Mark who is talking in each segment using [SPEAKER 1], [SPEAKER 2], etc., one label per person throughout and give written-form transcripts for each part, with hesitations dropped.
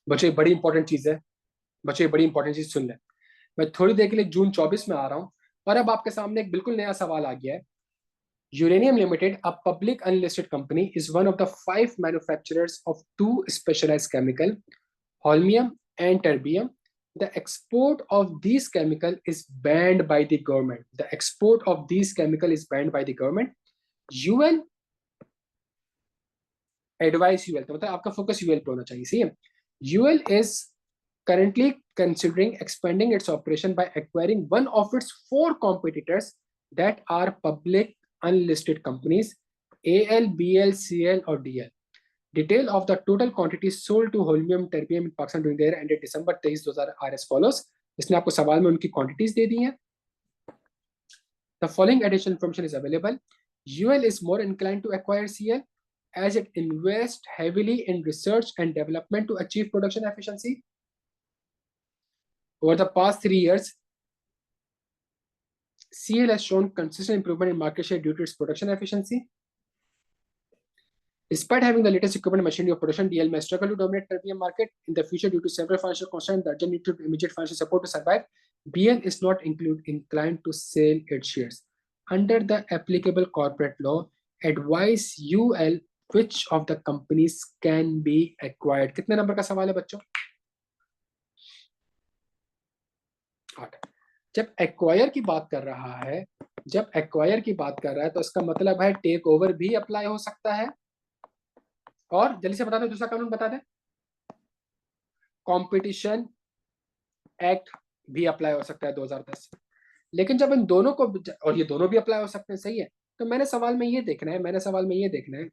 [SPEAKER 1] बच्चों ये बड़ी इंपॉर्टेंट चीज है, बच्चों ये बड़ी इंपॉर्टेंट चीज सुन लें। मैं थोड़ी देर के लिए जून 24 में आ रहा हूँ, और अब आपके सामने एक बिल्कुल नया सवाल आ गया है। Uranium limited, a public unlisted company, is one of the 5 manufacturers of 2 specialized chemical, holmium and terbium. The export of these chemical is banned by the government. The export of these chemical is banned by the government. UL advise UL, तो मतलब आपका focus UL पे होना चाहिए, सही है। UL is currently considering expanding its operation by acquiring one of its 4 competitors that are public unlisted companies, AL, BL, CL और DL. Detail of the total quantity sold to Holmium Terbium in Pakistan during the year ended December 23, 2000 are as follows. इसने आपको सवाल में उनकी quantities दे दी हैं. The following additional information is available. UL is more inclined to acquire CL as it invests heavily in research and development to achieve production efficiency. Over the past 3 years, CL has shown consistent improvement in market share due to its production efficiency. Despite having the latest equipment and machinery of production, DL may struggle to dominate the terbium market in the future due to several financial constraints. The urgent need to immediate financial support to survive. BL is not inclined to sell its shares. Under the applicable corporate law, advise UL which of the companies can be acquired. कितने number का सवाल है बच्चों? 8. जब acquire की बात कर रहा है, जब एक्वायर की बात कर रहा है तो इसका मतलब है टेक ओवर भी अप्लाई हो सकता है। और जल्दी से बता दे, दूसरा कानून बता दे, कंपटीशन एक्ट भी अप्लाई हो सकता है 2010। लेकिन जब इन दोनों को, और ये दोनों भी अप्लाई हो सकते हैं, सही है, तो मैंने सवाल में ये देखना है, मैंने सवाल में ये देखना है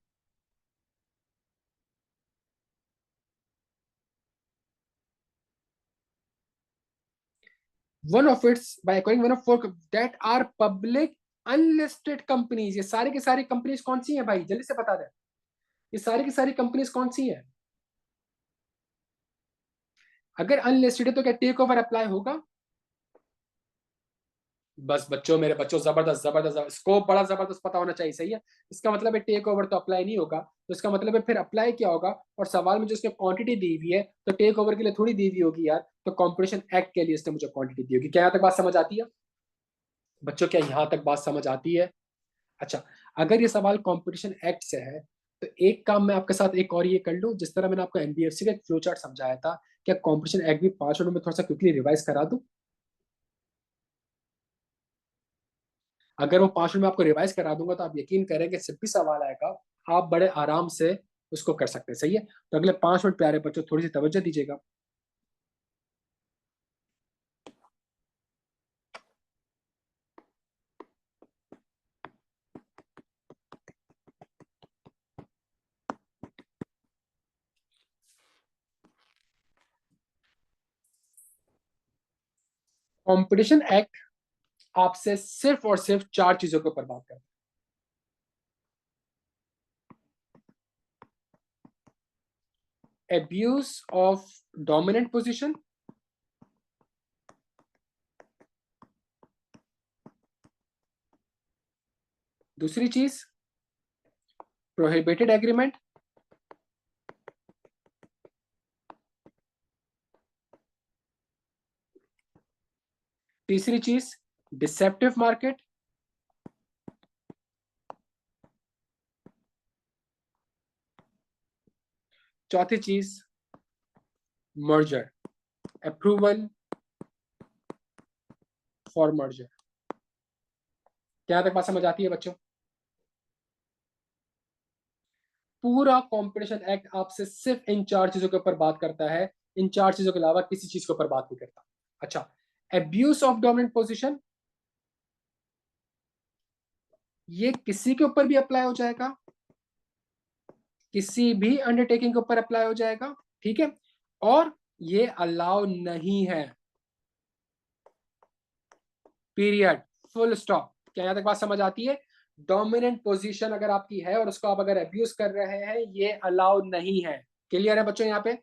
[SPEAKER 1] one of its by acquiring one of 4 that are public unlisted companies. ये सारी की सारी कंपनीज कौन सी हैं भाई, जल्दी से बता दे, ये सारी की सारी कंपनीज कौन सी हैं? अगर अनलिस्टेड है तो क्या टेक ओवर अप्लाई होगा? बस बच्चों, मेरे बच्चों, जबरदस्त जबरदस्त, स्कोप बड़ा जबरदस्त पता होना चाहिए, सही है। इसका मतलब है टेक ओवर तो अप्लाई नहीं होगा, तो इसका मतलब है फिर अप्लाई क्या होगा? और सवाल में जो उसने क्वांटिटी दी हुई है तो टेक ओवर के लिए थोड़ी दी हुई होगी यार, तो कॉम्पिटिशन एक्ट के लिए इसने मुझे क्वांटिटी दी होगी। क्या यहाँ तक बात समझ आती है बच्चों, क्या यहाँ तक बात समझ आती है? अच्छा, अगर ये सवाल कॉम्पिटिशन एक्ट से है तो एक काम मैं आपके साथ एक और ये कर लूँ, जिस तरह मैंने आपको एनबीएफसी का एक फ्लो चार्ट समझाया था, क्या कॉम्पिटिशन एक्ट भी 5 मिनट में थोड़ा सा क्विकली रिवाइज करा दूं? अगर वो 5 मिनट में आपको रिवाइज करा दूंगा तो आप यकीन करेंगे जब भी सवाल आएगा आप बड़े आराम से उसको कर सकते हैं, सही है। तो अगले 5 मिनट प्यारे बच्चों थोड़ी सी तवज्जो दीजिएगा। कंपटीशन एक्ट आपसे सिर्फ और सिर्फ 4 चीजों के ऊपर बात करता है। एब्यूज ऑफ डोमिनेंट पोजीशन, दूसरी चीज प्रोहिबिटेड एग्रीमेंट, तीसरी चीज डिसेप्टिव मार्केट, चौथी चीज मर्जर, अप्रूवल फॉर मर्जर। क्या तक बात समझ आती है बच्चों? पूरा कॉम्पिटिशन एक्ट आपसे सिर्फ इन 4 चीजों के ऊपर बात करता है, इन 4 चीजों के अलावा किसी चीज के ऊपर बात नहीं करता। अच्छा, एब्यूज ऑफ डोमिनेंट पोजीशन, ये किसी के ऊपर भी अप्लाई हो जाएगा, किसी भी अंडरटेकिंग के ऊपर अप्लाई हो जाएगा, ठीक है। और ये अलाउ नहीं है, पीरियड, फुल स्टॉप। क्या यहां तक बात समझ आती है? डोमिनेंट पोजीशन अगर आपकी है और उसको आप अगर अब्यूज कर रहे हैं, ये अलाउ नहीं है। क्लियर है बच्चों यहाँ पे?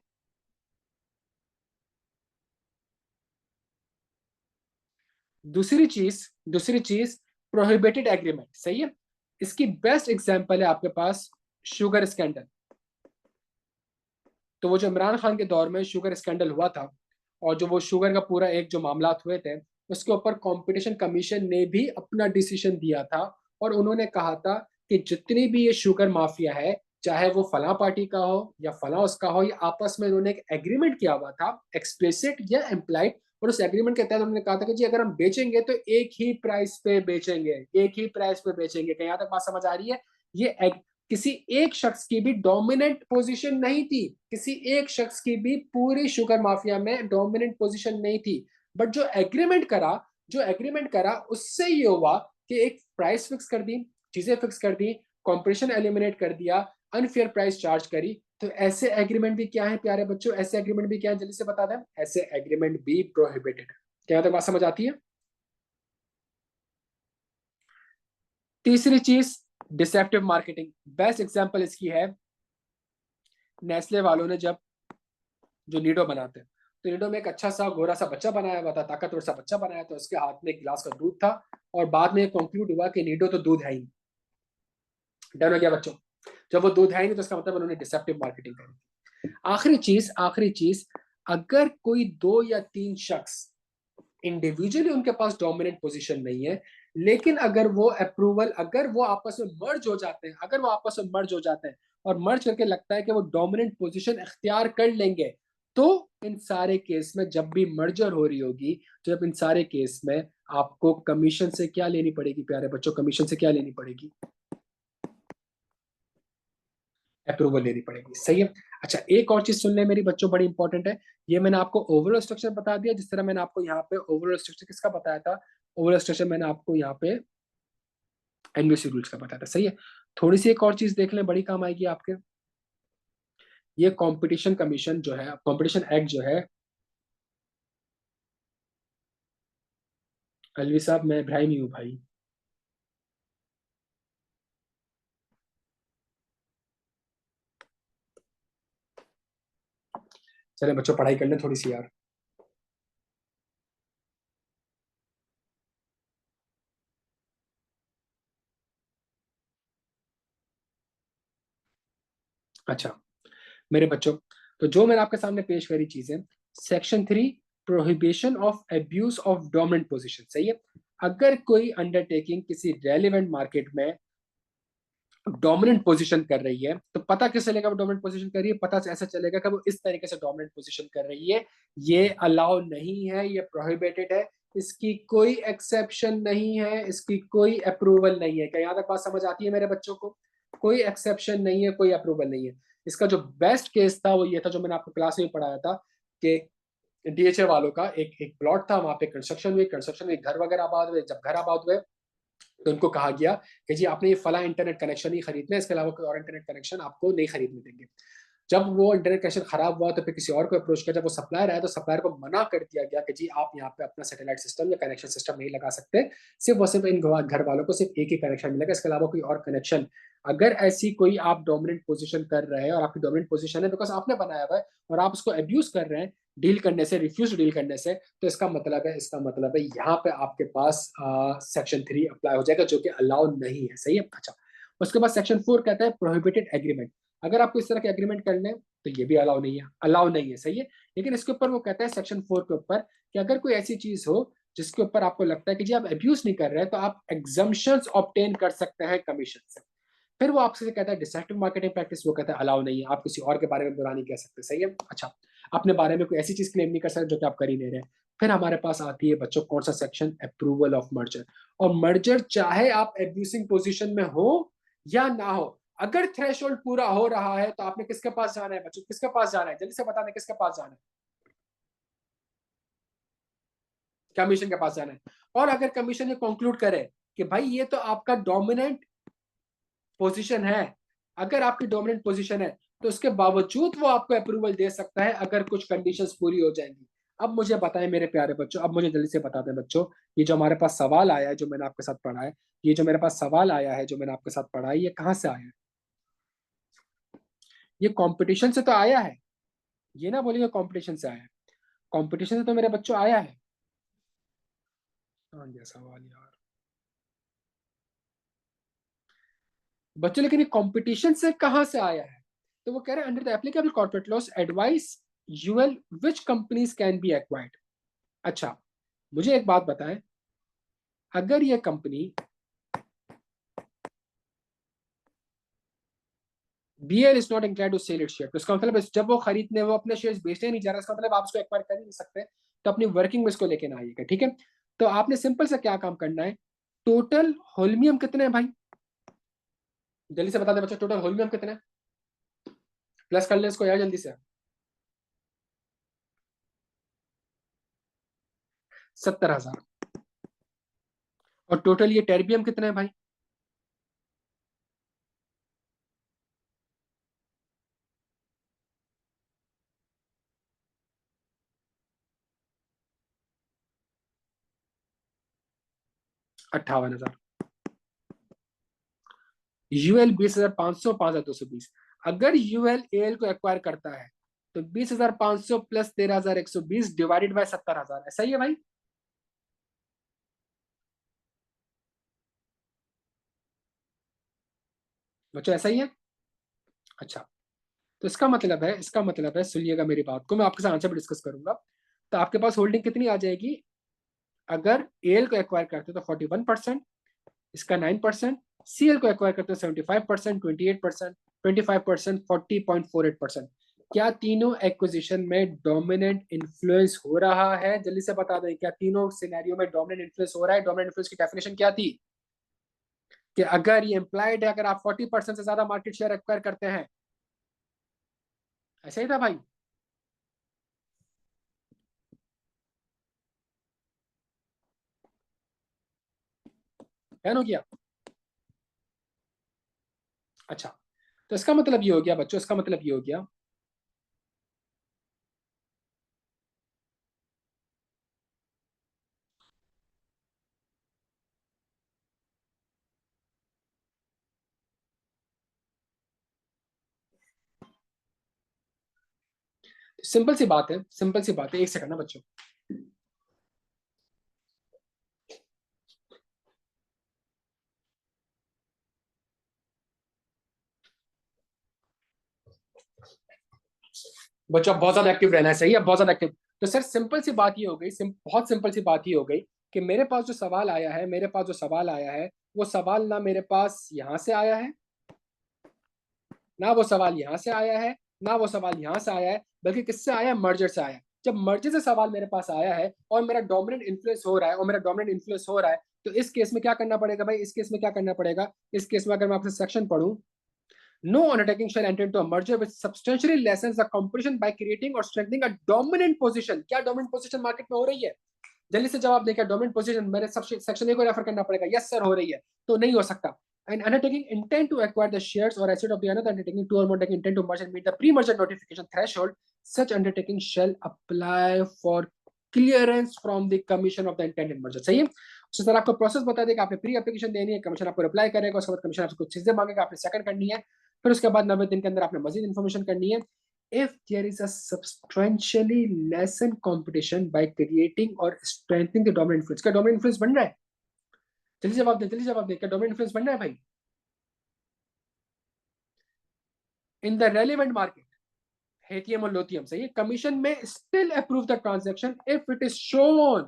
[SPEAKER 1] दूसरी चीज प्रोहिबिटेड एग्रीमेंट, सही है। इसकी बेस्ट एग्जांपल है आपके पास शुगर स्कैंडल। तो वो जो इमरान खान के दौर में शुगर स्कैंडल हुआ था, और जो वो शुगर का पूरा एक जो मामला हुए थे, उसके ऊपर कंपटीशन कमीशन ने भी अपना डिसीजन दिया था। और उन्होंने कहा था कि जितनी भी ये शुगर माफिया है, चाहे वो फला पार्टी का हो या फला उसका हो, या आपस में उन्होंने एक एग्रीमेंट किया हुआ था, एक्सप्लिसिट या इम्प्लाइड। और उस एग्रीमेंट के तहत उन्होंने कहा था कि जी अगर हम बेचेंगे तो एक ही प्राइस पे बेचेंगे, एक ही प्राइस पे बेचेंगे। क्या यहाँ तक बात समझ आ रही है? ये किसी एक शख्स की भी डोमिनेंट पोजीशन नहीं थी, किसी एक शख्स की भी पूरी शुगर माफिया में डोमिनेंट पोजीशन नहीं थी। बट जो एग्रीमेंट करा उससे ये हुआ कि एक प्राइस फिक्स कर दी, चीजें फिक्स कर दी, कंपटीशन एलिमिनेट कर दिया, अनफेयर प्राइस चार्ज करी। तो ऐसे एग्रीमेंट भी क्या है प्यारे बच्चों? ऐसे एग्रीमेंट भी क्या है, जल्दी से बता दें। ऐसे एग्रीमेंट भी प्रोहिबिटेड है। क्या तक बात समझ आती है? तीसरी चीज, डिसेप्टिव मार्केटिंग। बेस्ट एग्जांपल इसकी है, नेस्ले वालों ने जब जो नीडो बनाते हैं, तो नीडो में एक अच्छा सा गोरा सा बच्चा बनाया हुआ था, ताकतवर सा बच्चा बनाया था, उसके हाथ में एक गिलास का दूध था। और बाद में कंक्लूड हुआ कि नीडो तो दूध है ही। डर हो गया बच्चों? जब वो दूध है ही नहीं, तो इसका मतलब उन्होंने डिसेप्टिव मार्केटिंग करी। आखिरी चीज, अगर कोई दो या तीन शख्स इंडिविजुअली उनके पास डोमिनेंट पोजीशन नहीं है, लेकिन अगर वो आपस में मर्ज हो जाते हैं, और मर्ज करके लगता है कि वो डोमिनेंट पोजीशन इख्तियार कर लेंगे, तो इन सारे केस में जब भी मर्जर हो रही होगी, जब इन सारे केस में आपको कमीशन से क्या लेनी पड़ेगी प्यारे बच्चों? कमीशन से क्या लेनी पड़ेगी? अप्रूवल लेनी पड़ेगी। सही है। अच्छा, एक और चीज सुन ले मेरी बच्चों, बड़ी इंपॉर्टेंट है। ये मैंने आपको ओवरऑल स्ट्रक्चर बता दिया, जिस तरह मैंने आपको यहाँ पे ओवरऑल स्ट्रक्चर किसका बताया था? ओवरऑल स्ट्रक्चर मैंने आपको यहाँ पे एनबीसी रूल्स का बताया था। सही है। थोड़ी सी एक और चीज देख लें, बड़ी काम आएगी आपके। ये कंपटीशन कमीशन जो है, कंपटीशन एक्ट जो है, अलवी साहब मैं इब्राहिम ही हूँ भाई। चले बच्चों, पढ़ाई कर लें थोड़ी सी यार। अच्छा मेरे बच्चों, तो जो मैंने आपके सामने पेश करी चीजें, section 3, prohibition of abuse of dominant position. सही है। अगर कोई अंडरटेकिंग किसी रेलिवेंट मार्केट में डोमिनेंट पोजीशन कर रही है, तो पता कैसे चलेगा वो डोमिनेंट पोजीशन कर रही है? पता ऐसा चलेगा कि वो इस तरीके से डोमिनेंट पोजीशन कर रही है। ये अलाउ नहीं है, ये प्रोहिबिटेड है, इसकी कोई एक्सेप्शन नहीं है, इसकी कोई अप्रूवल नहीं है। क्या यहाँ तक बात समझ आती है मेरे बच्चों को? कोई एक्सेप्शन नहीं है, कोई अप्रूवल नहीं है। इसका जो बेस्ट केस था वो ये था, जो मैंने आपको क्लास में पढ़ाया था, कि डीएचए वालों का एक एक प्लॉट था, वहां पे कंस्ट्रक्शन हुई, घर वगैरह आबाद हुए। जब घर आबाद हुए, तो उनको कहा गया कि जी आपने ये फला इंटरनेट कनेक्शन ही खरीदना है, इसके अलावा कोई और इंटरनेट कनेक्शन आपको नहीं खरीदने देंगे। जब वो इंटरनेट कनेक्शन खराब हुआ, तो फिर किसी और को अप्रोच किया। जब वो सप्लायर आया, तो सप्लायर को मना कर दिया गया कि जी आप यहाँ पे अपना सैटेलाइट सिस्टम या कनेक्शन सिस्टम नहीं लगा सकते, सिर्फ इन घर वालों को सिर्फ एक ही कनेक्शन मिलेगा, इसके अलावा कोई और कनेक्शन। अगर ऐसी कोई आप डोमिनेंट पोजीशन कर रहे हैं, और आपकी डोमिनेंट पोजीशन है बिकॉज आपने बनाया हुआ है, और आप उसको अब्यूज कर रहे हैं डील करने से, रिफ्यूज डील करने से, तो इसका मतलब है यहाँ पे आपके पास सेक्शन 3 अप्लाई हो जाएगा, जो कि अलाउ नहीं है। सही है। अच्छा, उसके बाद सेक्शन 4 कहता है प्रोहिबिटेड एग्रीमेंट। अगर आपको इस तरह के एग्रीमेंट कर लें, तो ये भी अलाउ नहीं है। सही है। लेकिन इसके ऊपर वो कहता है सेक्शन 4 के ऊपर, कि अगर कोई ऐसी चीज हो जिसके ऊपर आपको लगता है कि जी आप अब्यूज नहीं कर रहे हैं, तो आप एग्जम्पशंस ऑब्टेन कर सकते हैं कमीशन से। फिर वो आपसे कहता है डिसेप्टिव मार्केटिंग प्रैक्टिस, वो कहता है अलाउ नहीं है, आप किसी और के बारे में बुरा नहीं कह सकते। सही है। अच्छा, अपने बारे में कोई ऐसी चीज क्लेम नहीं कर सकते जो कि आप कर ही नहीं रहे। फिर हमारे पास आती है बच्चों कौन सा सेक्शन? Approval of merger. और मर्जर चाहे आप एब्यूसिंग पोजीशन में हो या ना हो, अगर थ्रेशोल्ड पूरा हो रहा है, तो आपने किसके पास जाना है बच्चों? किसके पास जाना है? जल्दी से बता दें, किसके पास जाना है? कमीशन के पास जाना है। और अगर कमीशन ये कंक्लूड करे कि भाई ये तो आपका डोमिनेंट पोजीशन है, अगर आपकी डोमिनेंट पोजीशन है, तो उसके बावजूद वो आपको अप्रूवल दे सकता है, अगर कुछ कंडीशंस पूरी हो जाएंगी। अब मुझे बताएं मेरे प्यारे बच्चों, अब मुझे जल्दी से बता दें बच्चों, ये जो हमारे पास सवाल आया है, जो मैंने आपके साथ पढ़ा है, ये जो मेरे पास सवाल आया है, जो मैंने आपके साथ पढ़ा है, ये कहाँ से आया है? ये कंपटीशन से तो आया है। ये ना बोलिए कंपटीशन से आया है, कंपटीशन से तो मेरे बच्चों आया है। हाँ ये सवाल यार बच्चों, लेकिन ये कंपटीशन से कहाँ से आया है? तो वो कह रहे हैं under the applicable corporate laws advise UL which companies can be acquired. अच्छा, मुझे एक बात बताएं, अगर ये company BL is not inclined to sell its share, तो इसका मतलब जब वो खरीदने, वो अपने शेयर्स बेचने नहीं जा रहा, इसका मतलब आप उसको एक्वायर कर ही नहीं सकते, तो अपनी वर्किंग में इसको लेके ना आइएगा, ठीक है। तो आपने सिंपल सा क्या काम करना है, टोटल होल्मियम कितने हैं भाई, जल्दी से बता दे बच्चों, टोटल होल्मियम कितने हैं, प्लस कर ले इसको यार जल्दी से। 70,000। और टोटल ये टेरबियम कितने हैं भाई, 58,000। यूएल 20,500, 5,220। अगर यूएल एल को एक्वायर करता है तो 20,500 प्लस 13,120 डिवाइडेड बाय 70,000, ऐसा ही है भाई। बच्चों ऐसा ही है। अच्छा, तो इसका मतलब है सुनिएगा मेरी बात को, मैं आपके साथ आंसर भी डिस्कस करूंगा। तो आपके पास होल्डिंग कितनी आ जाएगी, अगर एल को एक्वायर करते तो 41%, इसका 9%, सीएल को एक्वायर करते हो 75%, 28%, 25%, 40.48%। क्या तीनों एक्विजिशन में डोमिनेंट इन्फ्लुएंस हो रहा है, जल्दी से बता दें, क्या तीनों सिनेरियो में डोमिनेंट इन्फ्लुएंस हो रहा है। डोमिनेंट इन्फ्लुएंस की डेफिनेशन क्या थी, कि अगर ये इंप्लाइड है, अगर आप 40% से ज्यादा मार्केट शेयर एक्वायर करते हैं, ऐसा ही था भाई। है ना किया। अच्छा, तो इसका मतलब ये हो गया बच्चों, इसका मतलब ये हो गया, सिंपल सी बात है, सिंपल सी बात है, एक सेकंड ना बच्चों। बच्चों बहुत ज्यादा एक्टिव रहना है, सही है, बहुत ज्यादा एक्टिव। तो सर सिंपल सी बात ये हो गई, बहुत सिंपल सी बात ये हो गई कि मेरे पास जो सवाल आया है, मेरे पास जो सवाल आया है, वो सवाल ना मेरे पास यहां से आया है, ना वो सवाल यहां से आया है, ना वो सवाल यहां से आया है, बल्कि किससे आया है, मर्जर से आया है। जब मर्जर से सवाल मेरे पास आया है और मेरा डोमिनेंट इन्फ्लुएंस हो रहा है, और मेरा डोमिनेंट इन्फ्लुएंस हो रहा है, तो इस केस में क्या करना पड़ेगा भाई, इस केस में क्या करना पड़ेगा, इस केस में अगर मैं आपसे सेक्शन पढ़ूं, no undertaking shall enter into a merger which substantially lessens the competition by creating or strengthening a dominant position। क्या dominant position मार्केट में हो रही है, जल्दी से जवाब देखिए, डोमिनेंट पोजीशन मेरे सब सेक्शन ए को रेफर करना पड़ेगा, यस सर हो रही है, तो नहीं हो सकता। And undertaking intent to acquire the shares or asset of the another undertaking, two or more taking intent to merge and meet the pre-merger notification threshold, such undertaking shall apply for clearance from the commission of the intended merger। सही है। उसी तरह आपको process बता देगा, आपने pre application देनी है, कमीशन आपको रिप्लाई करेगा, उसके बाद कमीशन आपसे कुछ चीजें मांगेगा, आपने सेकंड करनी है, फिर उसके बाद 90 दिन के अंदर आपने मजीद इन्फॉर्मेशन करनी है। If there is a substantially lessen competition by creating or strengthening the dominant influence, क्या dominant influence बन रहा है, जल्दी जवाब दे, जल्दी जवाब दे, क्या dominant influence बन रहा है भाई, in the relevant market, हेथियम और लोथियम, सही है, कमीशन में still approve the transaction if it is shown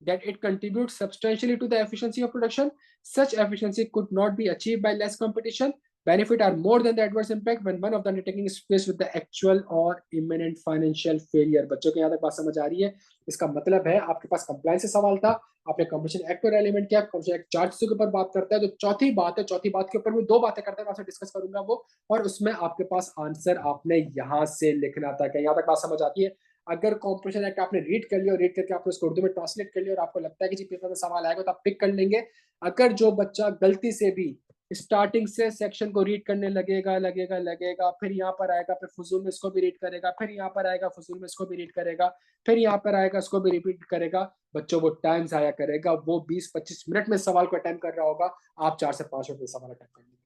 [SPEAKER 1] that it contributes substantially to the efficiency of production. Such efficiency could not be achieved by less competition. Benefit are more than the adverse impact when one of the undertaking is faced with the actual or imminent financial failure। बच्चों को यहाँ तक बात समझ आ रही है। इसका मतलब है आपके पास कंप्लायंस से सवाल था, आपने कंपटीशन एक्ट और एलिमेंट किया, कंपटीशन एक्ट 4 चीजों के ऊपर बात करता है, जो चौथी बात है, चौथी बात के ऊपर मैं 2 बातें करता है, मैं आपसे डिस्कस करूंगा वो, और उसमें आपके पास आंसर आपने यहां से लिखना था। क्या यहाँ तक बात समझ आती है। अगर कॉम्पिटिशन एक्ट आपने रीड कर लिया, रीड करके आपने उसको उर्दू में ट्रांसलेट कर लिया, और आपको लगता है कि जी पेपर में सवाल आएगा, तो आप पिक कर लेंगे। अगर जो बच्चा गलती से भी स्टार्टिंग से सेक्शन को रीड करने लगेगा लगेगा लगेगा, फिर यहाँ पर आएगा, फिर फजूल में इसको भी रीड करेगा, फिर यहाँ पर आएगा, फजूल में इसको भी रीड करेगा, फिर यहाँ पर आएगा, इसको भी रिपीट करेगा, बच्चों वो टाइम जाया करेगा, वो 20-25 मिनट में सवाल को अटेम्प्ट कर रहा होगा, आप 4 से 5 मिनट में सवाल अटेम्प्ट कर लेंगे।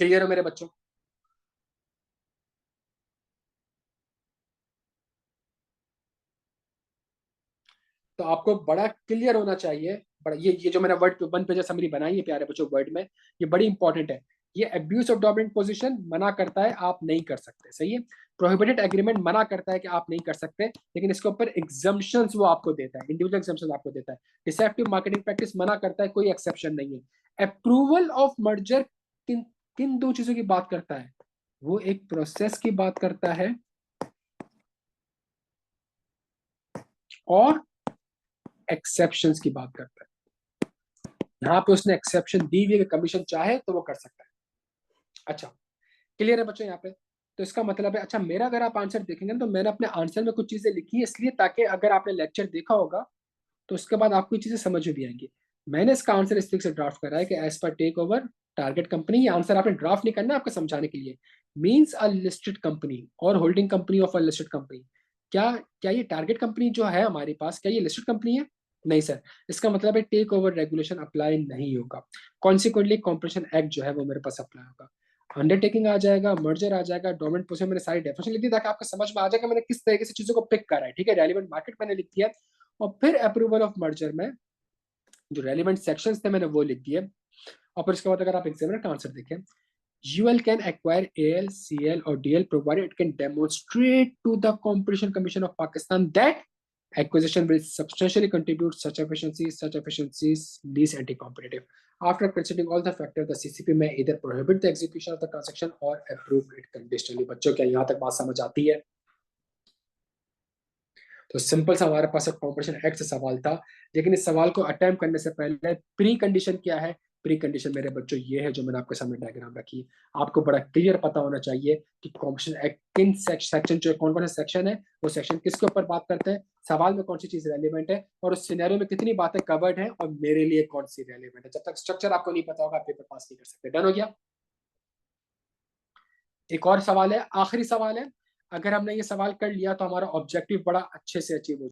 [SPEAKER 1] क्लियर हो मेरे बच्चों। तो आपको बड़ा क्लियर होना चाहिए, बड़ा ये जो मैंने वर्ड 1 पेज समरी बनाई है प्यारे बच्चों वर्ड में, ये बड़ी इंपॉर्टेंट है। ये अब्यूज ऑफ डोमिनेंट पोजीशन मना करता है, आप नहीं कर सकते, सही है। प्रोहिबिटेड एग्रीमेंट मना करता है कि आप नहीं कर सकते, लेकिन इसके ऊपर एग्जम्पशंस वो आपको देता है, इंडिविजुअल एग्जम्पशन आपको देता है। डिसेप्टिव मार्केटिंग प्रैक्टिस मना करता है, कोई एक्सेप्शन नहीं है। अप्रूवल ऑफ मर्जर किन किन दो चीजों की बात करता है? वो एक प्रोसेस की बात करता है और एक्सेप्शंस की बात करता है। यहाँ पे उसने एक्सेप्शन दी हुई है कि कमीशन चाहे तो वो कर सकता है। अच्छा, क्लियर है बच्चों यहाँ पे? तो इसका मतलब है, अच्छा मेरा अगर आप आंसर देखेंगे तो मैंने अपने आंसर में कुछ चीजें लिखी है इसलिए ताकि अगर आपने लेक्चर देखा होगा तो उसके बाद आपको ये चीजें समझ में भी आएंगी। मैंने इसका आंसर इस तरीके से ड्राफ्ट करा है कि as per takeover target company, ये आंसर आपने ड्राफ्ट नहीं करना, आपको समझाने के लिए, मीन्स अ लिस्टेड कंपनी और holding company of a listed company. क्या क्या ये टारगेट कंपनी जो है हमारे पास, क्या ये लिस्टेड कंपनी है? नहीं सर। इसका मतलब है टेक ओवर रेगुलेशन अप्लाई नहीं होगा, कॉन्सिक्वेंटली कॉर्पोरेशन एक्ट जो है वो मेरे पास अप्लाई होगा। अंडरटेकिंग आ जाएगा, मर्जर आ जाएगा, डोमेन पोजीशन, मैंने सारी डेफिनेशन लिख दी ताकि आपको समझ में आ जाएगा मैंने किस तरीके से चीजों को पिक करा है, ठीक है। रेलिवेंट मार्केट मैंने लिख दिया, और फिर अप्रूवल ऑफ मर्जर में जो रेलिवेंट सेक्शंस थे मैंने वो लिख दिए। और फिर इसके बाद अगर आप एग्जामिनर का आंसर देखें, UL can acquire AL, CL or DL provided it can demonstrate to the Competition Commission of Pakistan that acquisition will substantially contribute such efficiencies least anti-competitive. After considering all the factors, the CCP may either prohibit the execution of the transaction or approve it conditionally. बच्चों क्या यहाँ तक बात समझ आती है? तो simple सा हमारे पास कॉम्पिटिशन एक्ट से सवाल था, लेकिन इस सवाल को अटेम्प्ट करने से पहले प्री कंडीशन क्या है? प्री कंडीशन मेरे बच्चों ये है जो मैंने आपके सामने डायग्राम रखी है। आपको बड़ा क्लियर पता होना चाहिए कि कॉम्पिटिशन एक्ट किन सेक्शन, जो कौन कौन से सेक्शन है, वो सेक्शन किसके ऊपर बात करते हैं, सवाल में कौन सी चीज रेलिवेंट है, और उस सिनेरियो में कितनी बातें कवर्ड है और मेरे लिए कौन सी रेलिवेंट है। जब तक स्ट्रक्चर आपको नहीं पता होगा आप पेपर पास नहीं कर सकते। डन हो गया? एक और सवाल है, आखिरी सवाल है। अगर हमने ये सवाल कर लिया तो हमारा ऑब्जेक्टिव बड़ा अच्छे से अचीव हो